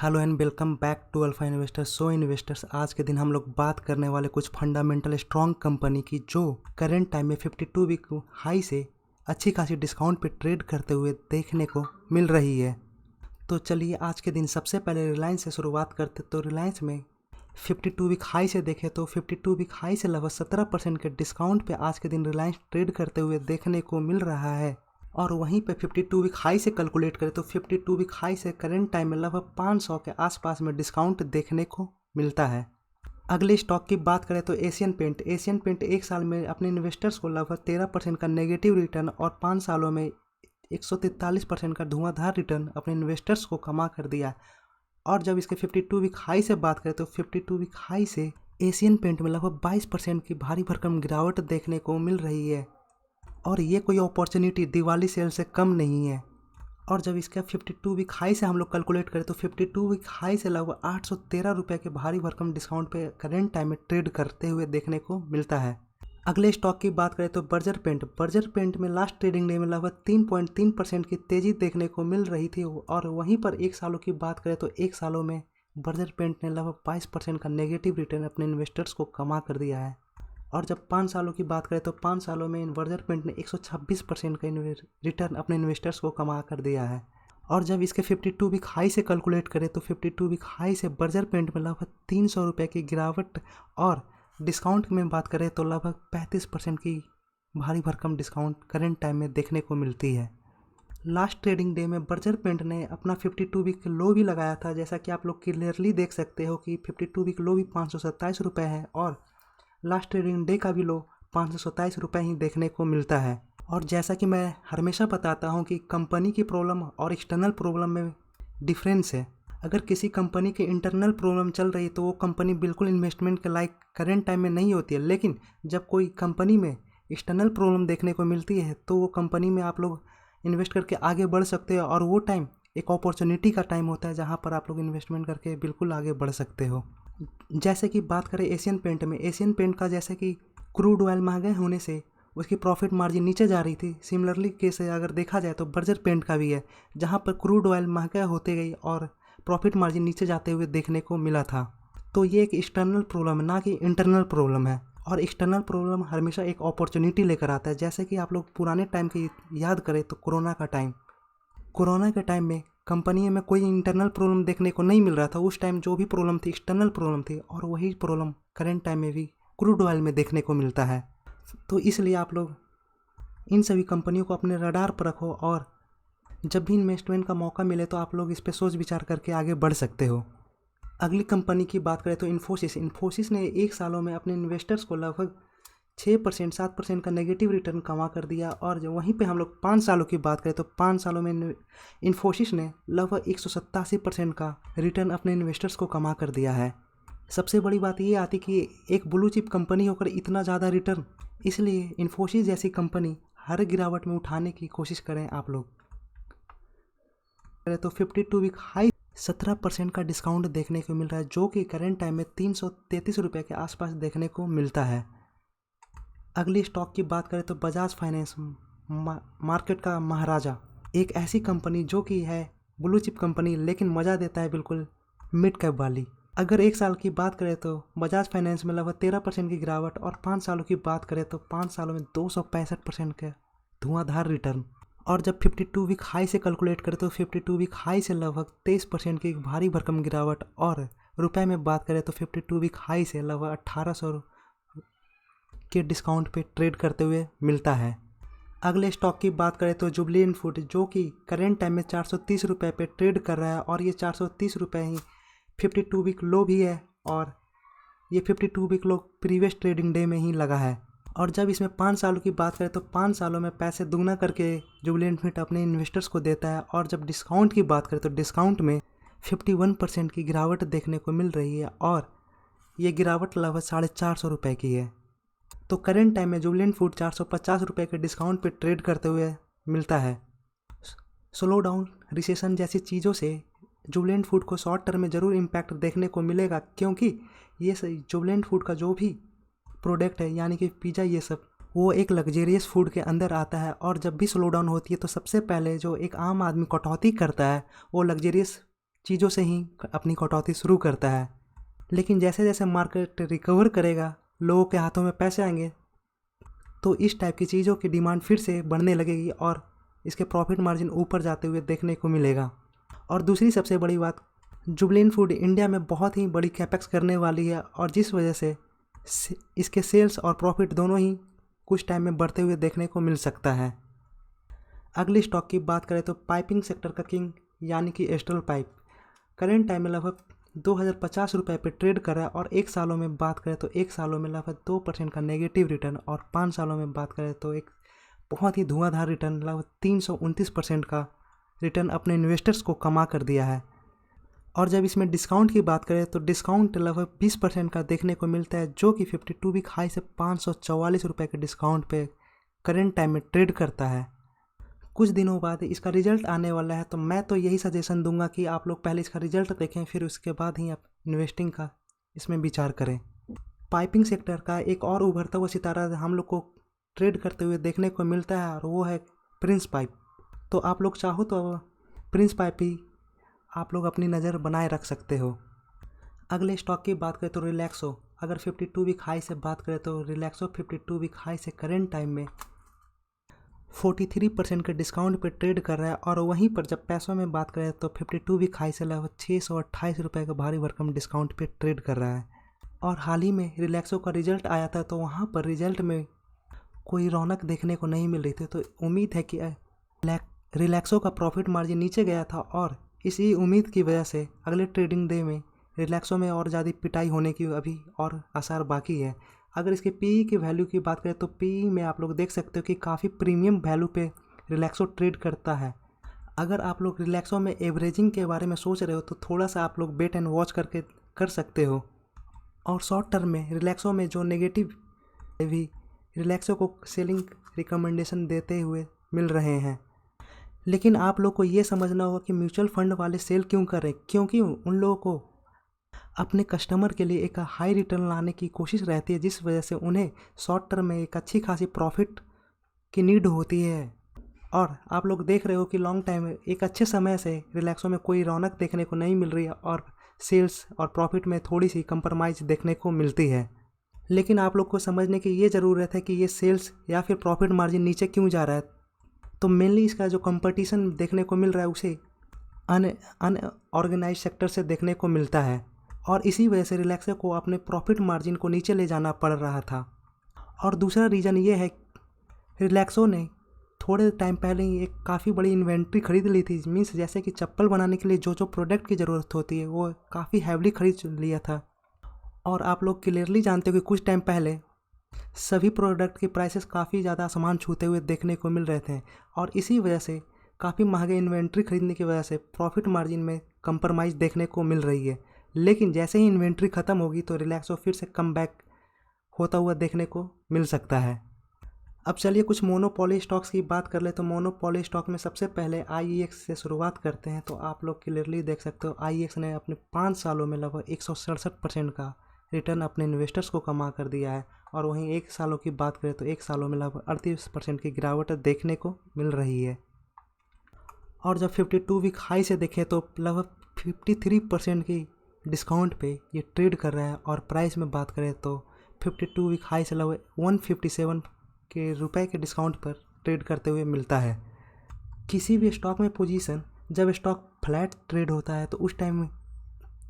Hello and welcome back to Alpha investors. So investors, आज के दिन हम लोग बात करने वाले कुछ फंडामेंटल स्ट्रॉन्ग कंपनी की जो करंट टाइम में 52 वीक हाई से अच्छी खासी डिस्काउंट पे ट्रेड करते हुए देखने को मिल रही है। तो चलिए आज के दिन सबसे पहले रिलायंस से शुरुआत करते। तो रिलायंस में 52 वीक हाई से देखें तो 52 वीक हाई से लगभग 17% के डिस्काउंट पे आज के दिन रिलायंस ट्रेड करते हुए देखने को मिल रहा है। और वहीं पे 52 वीक हाई से कैलकुलेट करें तो 52 वीक हाई से करंट टाइम में लगभग 500 के आसपास में डिस्काउंट देखने को मिलता है। अगले स्टॉक की बात करें तो एशियन पेंट एक साल में अपने इन्वेस्टर्स को लगभग 13% का नेगेटिव रिटर्न और 5 सालों में 143% का धुआंधार रिटर्न अपने इन्वेस्टर्स को कमा कर दिया। और जब इसके 52 वीक हाई से बात करें तो 52 वीक हाई से एशियन पेंट में लगभग 22% की भारी भरकम गिरावट देखने को मिल रही है। और ये कोई अपॉर्चुनिटी दिवाली सेल से कम नहीं है। और जब इसका 52 वीक हाई से हम लोग कैलकुलेट करें तो 52 वीक हाई से लगभग 813 रुपये के भारी भरकम डिस्काउंट पे करंट टाइम में ट्रेड करते हुए देखने को मिलता है। अगले स्टॉक की बात करें तो बर्जर पेंट में लास्ट ट्रेडिंग डे में लगभग 3.3% की तेज़ी देखने को मिल रही थी। और वहीं पर एक सालों की बात करें तो एक सालों में बर्जर पेंट ने लगभग 22% का नेगेटिव रिटर्न अपने इन्वेस्टर्स को कमा कर दिया है। और जब 5 सालों की बात करें तो 5 सालों में बर्जर पेंट ने 126% का रिटर्न अपने इन्वेस्टर्स को कमा कर दिया है। और जब इसके 52 वीक हाई से कैलकुलेट करें तो 52 वीक हाई से बर्जर पेंट में लगभग 300 रुपये की गिरावट और डिस्काउंट में बात करें तो लगभग 35% की भारी भरकम डिस्काउंट करंट टाइम में देखने को मिलती है। लास्ट ट्रेडिंग डे में बर्जर पेंट ने अपना 52 वीक लो भी लगाया था, जैसा कि आप लोग क्लियरली देख सकते हो कि 52 वीक लो भी 527 रुपये है और लास्ट ट्रेडिंग डे का भी लो 527 रुपये ही देखने को मिलता है। और जैसा कि मैं हमेशा बताता हूँ कि कंपनी की प्रॉब्लम और एक्सटर्नल प्रॉब्लम में डिफरेंस है। अगर किसी कंपनी की इंटरनल प्रॉब्लम चल रही है तो वो कंपनी बिल्कुल इन्वेस्टमेंट के लायक करंट टाइम में नहीं होती है, लेकिन जब कोई कंपनी में एक्सटर्नल प्रॉब्लम देखने को मिलती है तो वो कंपनी में आप लोग इन्वेस्ट करके आगे बढ़ सकते हो। और वो टाइम एक अपॉर्चुनिटी का टाइम होता है जहाँ पर आप लोग इन्वेस्टमेंट करके बिल्कुल आगे बढ़ सकते हो। जैसे कि बात करें एशियन पेंट का, जैसे कि क्रूड ऑयल महंगे होने से उसकी प्रॉफिट मार्जिन नीचे जा रही थी। सिमिलरली केस अगर देखा जाए तो बर्जर पेंट का भी है, जहां पर क्रूड ऑयल महंगा होते गई और प्रॉफिट मार्जिन नीचे जाते हुए देखने को मिला था। तो ये एक एक्सटर्नल प्रॉब्लम है, ना कि इंटरनल प्रॉब्लम है। और एक्सटर्नल प्रॉब्लम हमेशा एक अपॉर्चुनिटी लेकर आता है। जैसे कि आप लोग पुराने टाइम की याद करें तो कोरोना के टाइम में कंपनी में कोई इंटरनल प्रॉब्लम देखने को नहीं मिल रहा था। उस टाइम जो भी प्रॉब्लम थी एक्सटर्नल प्रॉब्लम थी, और वही प्रॉब्लम करंट टाइम में भी क्रूड ऑयल में देखने को मिलता है। तो इसलिए आप लोग इन सभी कंपनियों को अपने रडार पर रखो और जब भी इन्वेस्टमेंट का मौका मिले तो आप लोग इस पर सोच विचार करके आगे बढ़ सकते हो। अगली कंपनी की बात करें तो इन्फोसिस ने एक सालों में अपने इन्वेस्टर्स को लगभग 6% 7% का नेगेटिव रिटर्न कमा कर दिया। और जो वहीं पे हम लोग 5 सालों की बात करें तो 5 सालों में इन्फोसिस ने लगभग 187% का रिटर्न अपने इन्वेस्टर्स को कमा कर दिया है। सबसे बड़ी बात ये आती कि एक ब्लू चिप कंपनी होकर इतना ज़्यादा रिटर्न, इसलिए इन्फोसिस जैसी कंपनी हर गिरावट में उठाने की कोशिश करें आप लोग। तो 52 वीक हाई 17% का डिस्काउंट देखने को मिल रहा है, जो कि करंट टाइम में 333 रुपये के आसपास देखने को मिलता है। अगली स्टॉक की बात करें तो बजाज फाइनेंस, मार्केट का महाराजा, एक ऐसी कंपनी जो कि है ब्लू चिप कंपनी लेकिन मज़ा देता है बिल्कुल मिड कैप वाली। अगर एक साल की बात करें तो बजाज फाइनेंस में लगभग 13% की गिरावट और 5 सालों की बात करें तो 5 सालों में 265% का धुआंधार रिटर्न। और जब 52 वीक हाई से कैलकुलेट करें तो 52 वीक हाई से लगभग 23% की भारी भरकम गिरावट। और रुपए में बात करें तो 52 वीक हाई से लगभग 1800 के डिस्काउंट पे ट्रेड करते हुए मिलता है। अगले स्टॉक की बात करें तो जुबलेंट फूड, जो कि करंट टाइम में 430 रुपये पे ट्रेड कर रहा है। और ये 430 रुपये ही 52 वीक लो भी है, और ये 52 week low previous trading day में ही लगा है। और जब इसमें 5 सालों की बात करें तो 5 सालों में पैसे दुगना करके जुबलेंट फूड अपने इन्वेस्टर्स को देता है। और जब डिस्काउंट की बात करें तो डिस्काउंट में 51% की गिरावट देखने को मिल रही है, और ये गिरावट लगभग 450 रुपये की है। तो करंट टाइम में जुबलेंट फूड 450 रुपये के डिस्काउंट पे ट्रेड करते हुए मिलता है। स्लो डाउन, रिसेशन जैसी चीज़ों से जुबलेंट फूड को शॉर्ट टर्म में ज़रूर इम्पैक्ट देखने को मिलेगा, क्योंकि ये जुबलेंट फूड का जो भी प्रोडक्ट है यानी कि पिज़्ज़ा, ये सब वो एक लग्जेरियस फूड के अंदर आता है। और जब भी स्लो डाउन होती है तो सबसे पहले जो एक आम आदमी कटौती करता है वो लग्जेरियस चीज़ों से ही अपनी कटौती शुरू करता है। लेकिन जैसे जैसे मार्केट रिकवर करेगा, लोगों के हाथों में पैसे आएंगे, तो इस टाइप की चीज़ों की डिमांड फिर से बढ़ने लगेगी और इसके प्रॉफिट मार्जिन ऊपर जाते हुए देखने को मिलेगा। और दूसरी सबसे बड़ी बात, जुबलिन फूड इंडिया में बहुत ही बड़ी कैपेक्स करने वाली है और जिस वजह से इसके सेल्स और प्रॉफिट दोनों ही कुछ टाइम में बढ़ते हुए देखने को मिल सकता है। अगली स्टॉक की बात करें तो पाइपिंग सेक्टर का किंग यानी कि एस्ट्रल पाइप करेंट टाइम में लगभग 2050 रुपये पे ट्रेड कर रहा है और एक सालों में बात करें तो एक सालों में लगभग 2% का नेगेटिव रिटर्न और 5 सालों में बात करें तो एक बहुत ही धुआंधार रिटर्न लगभग 329% का रिटर्न अपने इन्वेस्टर्स को कमा कर दिया है। और जब इसमें डिस्काउंट की बात करें तो डिस्काउंट लगभग 20% का देखने को मिलता है, जो कि 52 वीक हाई से 544 रुपये के डिस्काउंट पे करेंट टाइम में ट्रेड करता है। कुछ दिनों बाद इसका रिजल्ट आने वाला है, तो मैं तो यही सजेशन दूंगा कि आप लोग पहले इसका रिजल्ट देखें, फिर उसके बाद ही आप इन्वेस्टिंग का इसमें विचार करें। पाइपिंग सेक्टर का एक और उभरता हुआ सितारा हम लोग को ट्रेड करते हुए देखने को मिलता है और वो है प्रिंस पाइप। तो आप लोग चाहो तो प्रिंस पाइप ही आप लोग अपनी नज़र बनाए रख सकते हो। अगले स्टॉक की बात करें तो रिलैक्सो, अगर 52 वीक हाई से बात करें तो रिलैक्सो 52 वीक हाई से करेंट टाइम में 43% के डिस्काउंट पे ट्रेड कर रहा है और वहीं पर जब पैसों में बात करें तो 52 वीक हाई से लगभग 628 रुपये का भारी भरकम डिस्काउंट पे ट्रेड कर रहा है। और हाल ही में रिलैक्सो का रिजल्ट आया था, तो वहाँ पर रिजल्ट में कोई रौनक देखने को नहीं मिल रही थी, तो उम्मीद है कि रिलैक्सो का प्रॉफिट मार्जिन नीचे गया था और इसी उम्मीद की वजह से अगले ट्रेडिंग डे में रिलैक्सो में और ज़्यादा पिटाई होने की अभी और आसार बाकी है। अगर इसके पीई की वैल्यू की बात करें तो पीई में आप लोग देख सकते हो कि काफ़ी प्रीमियम वैल्यू पे रिलैक्सो ट्रेड करता है। अगर आप लोग रिलैक्सो में एवरेजिंग के बारे में सोच रहे हो तो थोड़ा सा आप लोग वेट एंड वॉच करके कर सकते हो। और शॉर्ट टर्म में रिलैक्सो में जो नेगेटिव भी रिलैक्सो को सेलिंग रिकमेंडेशन देते हुए मिल रहे हैं। लेकिन आप लोग को ये समझना होगा कि म्यूचुअल फंड वाले सेल क्यों कर रहे हैं, क्योंकि उन लोगों को अपने कस्टमर के लिए एक हाई रिटर्न लाने की कोशिश रहती है, जिस वजह से उन्हें शॉर्ट टर्म में एक अच्छी खासी प्रॉफिट की नीड होती है। और आप लोग देख रहे हो कि लॉन्ग टाइम में एक अच्छे समय से रिलैक्सो में कोई रौनक देखने को नहीं मिल रही है और सेल्स और प्रॉफिट में थोड़ी सी कंप्रोमाइज़ देखने को मिलती है। लेकिन आप लोग को समझने की ये ज़रूरत है कि ये सेल्स या फिर प्रॉफिट मार्जिन नीचे क्यों जा रहा है। तो मेनली इसका जो कंपटीशन देखने को मिल रहा है उसे अनऑर्गेनाइज सेक्टर से देखने को मिलता है और इसी वजह से रिलैक्सो को अपने प्रॉफिट मार्जिन को नीचे ले जाना पड़ रहा था। और दूसरा रीज़न ये है रिलैक्सो ने थोड़े टाइम पहले ही एक काफ़ी बड़ी इन्वेंट्री खरीद ली थी, मीन्स जैसे कि चप्पल बनाने के लिए जो जो प्रोडक्ट की ज़रूरत होती है वो काफ़ी हैवली खरीद लिया था। और आप लोग क्लियरली जानते हो कि कुछ टाइम पहले सभी प्रोडक्ट के प्राइसेस काफ़ी ज़्यादा आसमान छूते हुए देखने को मिल रहे थे और इसी वजह से काफ़ी महंगे इन्वेंट्री खरीदने की वजह से प्रॉफिट मार्जिन में कंप्रोमाइज़ देखने को मिल रही है। लेकिन जैसे ही इन्वेंट्री ख़त्म होगी तो रिलैक्सो फिर से कम बैक होता हुआ देखने को मिल सकता है। अब चलिए कुछ मोनोपोली स्टॉक्स की बात कर ले। तो मोनोपोली स्टॉक में सबसे पहले IEX से शुरुआत करते हैं। तो आप लोग क्लियरली देख सकते हो IEX ने अपने 5 सालों में लगभग 167% का रिटर्न अपने इन्वेस्टर्स को कमा कर दिया है। और वहीं 1 सालों की बात करें तो 1 सालों में लगभग 38% की गिरावट देखने को मिल रही है। और जब 52 वीक हाई से देखें तो लगभग 53% की डिस्काउंट पे ये ट्रेड कर रहा है और प्राइस में बात करें तो 52 वीक हाई से लगभग 157 के रुपए के डिस्काउंट पर ट्रेड करते हुए मिलता है। किसी भी स्टॉक में पोजीशन जब स्टॉक फ्लैट ट्रेड होता है तो उस टाइम में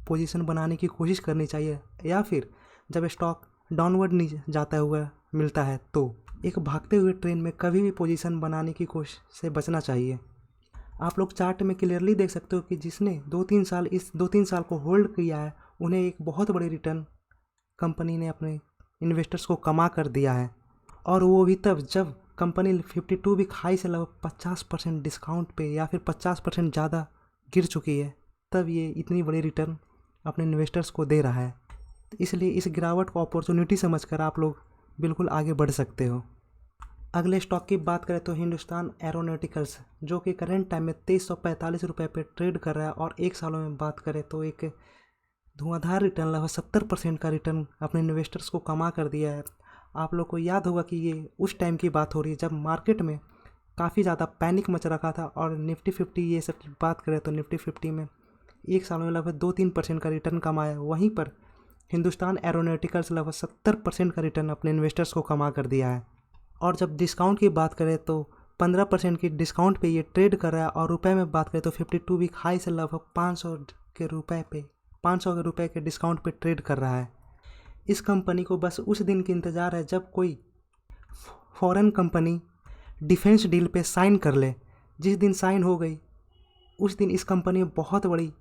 पोजीशन बनाने की कोशिश करनी चाहिए, या फिर जब स्टॉक डाउनवर्ड नीचे जाता हुआ मिलता है तो एक भागते हुए ट्रेन में कभी भी पोजीशन बनाने की कोशिश से बचना चाहिए। आप लोग चार्ट में क्लियरली देख सकते हो कि जिसने 2-3 साल को होल्ड किया है उन्हें एक बहुत बड़ी रिटर्न कंपनी ने अपने इन्वेस्टर्स को कमा कर दिया है। और वो भी तब जब कंपनी 52 वीक हाई से लगभग 50% डिस्काउंट पे या फिर 50% ज़्यादा गिर चुकी है, तब ये इतनी बड़ी रिटर्न अपने इन्वेस्टर्स को दे रहा है। इसलिए इस गिरावट को अपॉर्चुनिटी समझकर आप लोग बिल्कुल आगे बढ़ सकते हो। अगले स्टॉक की बात करें तो हिंदुस्तान एरोनॉटिकल्स, जो कि करेंट टाइम में 2345 रुपये पे ट्रेड कर रहा है और 1 सालों में बात करें तो एक धुआंधार रिटर्न लगभग 70% का रिटर्न अपने इन्वेस्टर्स को कमा कर दिया है। आप लोग को याद होगा कि ये उस टाइम की बात हो रही है जब मार्केट में काफ़ी ज़्यादा पैनिक मच रखा था और निफ्टी 50 ये सब की बात करें तो निफ्टी 50 में एक साल में लगभग 2-3% का रिटर्न कमाया। वहीं पर हिंदुस्तान एरोनॉटिकल्स लगभग 70% का रिटर्न अपने इन्वेस्टर्स को कमा कर दिया है। और जब डिस्काउंट की बात करें तो 15% की डिस्काउंट पे ये ट्रेड कर रहा है। और रुपए में बात करें तो 52 वीक हाई से लगभग 500 के रुपए के डिस्काउंट पे ट्रेड कर रहा है। इस कंपनी को बस उस दिन की इंतज़ार है जब कोई फॉरेन कंपनी डिफेंस डील पे साइन कर ले। जिस दिन साइन हो गई उस दिन इस कंपनी में बहुत बड़ी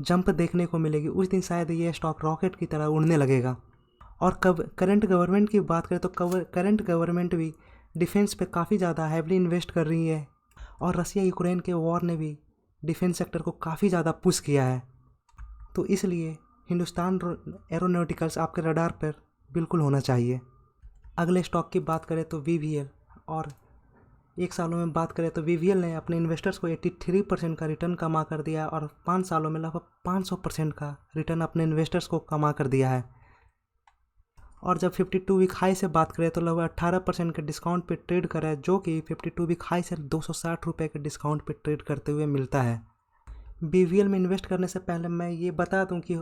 जंप देखने को मिलेगी। उस दिन शायद ये स्टॉक रॉकेट की तरह उड़ने लगेगा। और करंट गवर्नमेंट की बात करें तो करंट गवर्नमेंट भी डिफेंस पे काफ़ी ज़्यादा हैवली इन्वेस्ट कर रही है। और रसिया यूक्रेन के वॉर ने भी डिफेंस सेक्टर को काफ़ी ज़्यादा पुश किया है। तो इसलिए हिंदुस्तान एरोनॉटिकल्स आपके रडार पर बिल्कुल होना चाहिए। अगले स्टॉक की बात करें तो वीवीएल। और एक सालों में बात करें तो वीवीएल ने अपने इन्वेस्टर्स को 83% का रिटर्न कमा कर दिया है। और 5 सालों में लगभग 500% का रिटर्न अपने इन्वेस्टर्स को कमा कर दिया है। और जब 52 वीक हाई से बात करें तो लगभग 18% के डिस्काउंट पे ट्रेड कर रहा है, जो कि 52 वीक हाई से 260 रुपये के डिस्काउंट पे ट्रेड करते हुए मिलता है। वीवीएल में इन्वेस्ट करने से पहले मैं ये बता दूं कि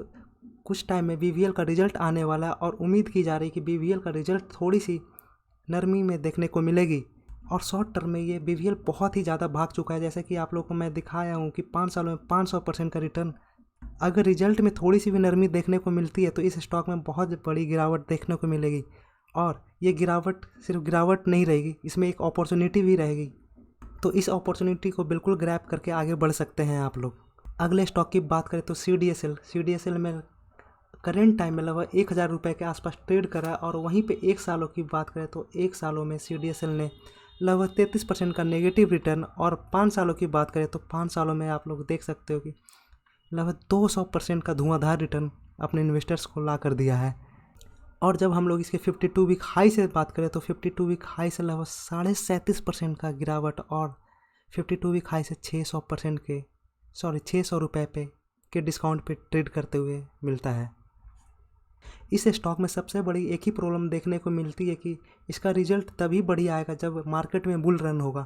कुछ टाइम में वीवीएल का रिजल्ट आने वाला है। और उम्मीद की जा रही है कि वीवीएल का रिजल्ट थोड़ी सी नरमी में देखने को मिलेगी। और शॉर्ट टर्म में ये वीवीएल बहुत ही ज़्यादा भाग चुका है। जैसे कि आप लोगों को मैं दिखाया हूँ कि 5 सालों में 500% का रिटर्न। अगर रिजल्ट में थोड़ी सी भी नरमी देखने को मिलती है तो इस स्टॉक में बहुत बड़ी गिरावट देखने को मिलेगी। और ये गिरावट सिर्फ गिरावट नहीं रहेगी, इसमें एक अपॉर्चुनिटी भी रहेगी। तो इस अपॉर्चुनिटी को बिल्कुल ग्रैब करके आगे बढ़ सकते हैं आप लोग। अगले स्टॉक की बात करें तो CDSL में करेंट टाइम में लगभग 1000 रुपये के आसपास ट्रेड करा है। और वहीं पे 1 सालों की बात करें तो 1 सालों में CDSL ने लगभग 33% का नेगेटिव रिटर्न। और 5 सालों की बात करें तो 5 सालों में आप लोग देख सकते हो कि लगभग 200% का धुआंधार रिटर्न अपने इन्वेस्टर्स को ला कर दिया है। और जब हम लोग इसके 52 वीक हाई से बात करें तो 52 वीक हाई से लगभग 37.5% का गिरावट। और 52 वीक हाई से 600 रुपये पे के डिस्काउंट पे ट्रेड करते हुए मिलता है। इस स्टॉक में सबसे बड़ी एक ही प्रॉब्लम देखने को मिलती है कि इसका रिजल्ट तभी बढ़िया आएगा जब मार्केट में बुल रन होगा।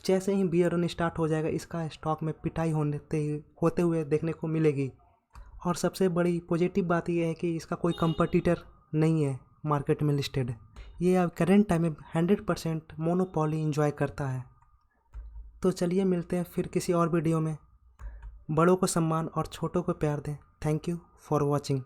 जैसे ही बियर रन स्टार्ट हो जाएगा इसका स्टॉक में पिटाई होते हुए देखने को मिलेगी। और सबसे बड़ी पॉजिटिव बात यह है कि इसका कोई कंपटीटर नहीं है मार्केट में लिस्टेड। ये अब करेंट टाइम में 100% मोनोपोली इंजॉय करता है। तो चलिए मिलते हैं फिर किसी और वीडियो में। बड़ों को सम्मान और छोटों को प्यार दें। Thank you for watching.